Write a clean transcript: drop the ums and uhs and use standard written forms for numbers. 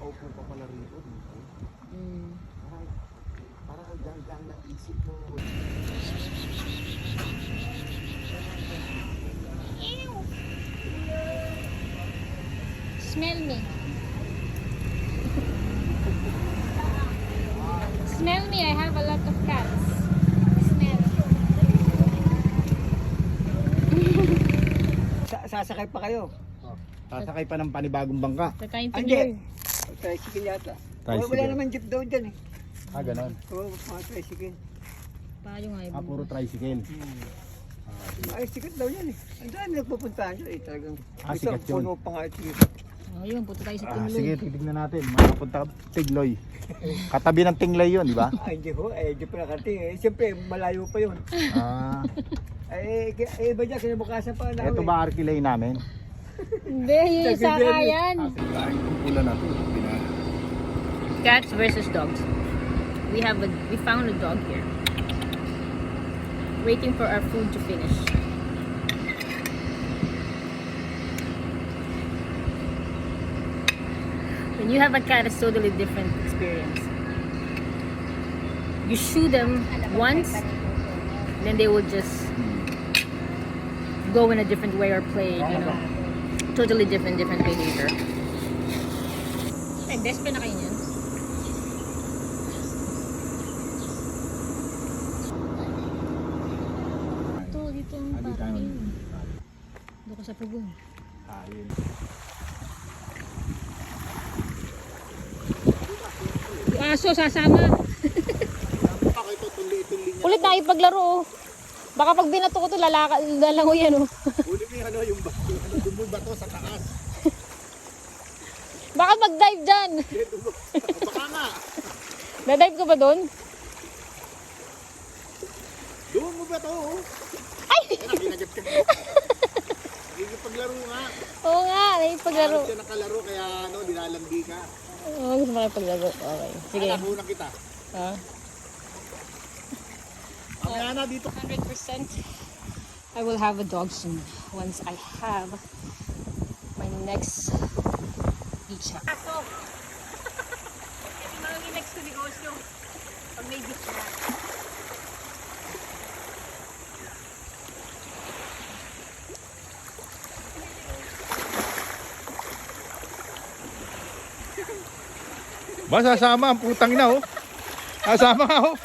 nakaupo pa pala rito. Parang hanggang na isip mo. Ew. Smell me. Smell me, I have a lot of cats. Smell. Sasakay pa kayo? Sasakay pa ng panibagong bangka. Tatayin Hindi. Tricycle yata. Tricycle. Wala naman jeep daw dyan eh. Ganon. Oo, mga tricycle. Payo nga ibon. Puro tricycle. Ay, sikat daw yan eh. Ang dami nagpupuntahan dyan eh. Talagang Sikat yun. puno pa nga ito. Ayun, punta tayo sa Sige, Tingloy. titignan natin. Makapunta ka Tigloy. Katabi ng Tingloy yun, di ba? Ay, hindi ho. Eh, hindi pa nakating eh. Siyempre, malayo pa yun. Iba dyan, kinabukasan pa namin. Ito ba Arkilay namin? Hindi, yung sakayan. Kain kong pula natin. Cats versus dogs. We found a dog here. Waiting for our food to finish. When you have a cat, it's totally different experience. You shoo them once, then they will just go in a different way or play, you know. Totally different behavior. Ay, best pa na kayo niyan. Dito ang parking. Doon ka sa pugong. Yung aso, sasama. Ulit na ipaglaro oh. Baka pag binato ko to, lalango yan oh. Uli mo yung bato sa taas. Baka mag-dive dyan. Baka nga. Na-dive ka ba doon? Doon mo ba to? Ay! Kinagat ka. Paglaro nga. Oo nga, naipaglaro. Siya nakalaro kaya nilalandi ka. Oo, gusto mo kayo paglaro. Okay, sige. Kulang kita. Ha? Kaya na dito. 100% I will have a dog soon once I have my next beach hut. Aso! Kasi mga next to negosyo pag may beach na. Ba, sasama ang putang ina oh. Sasama oh.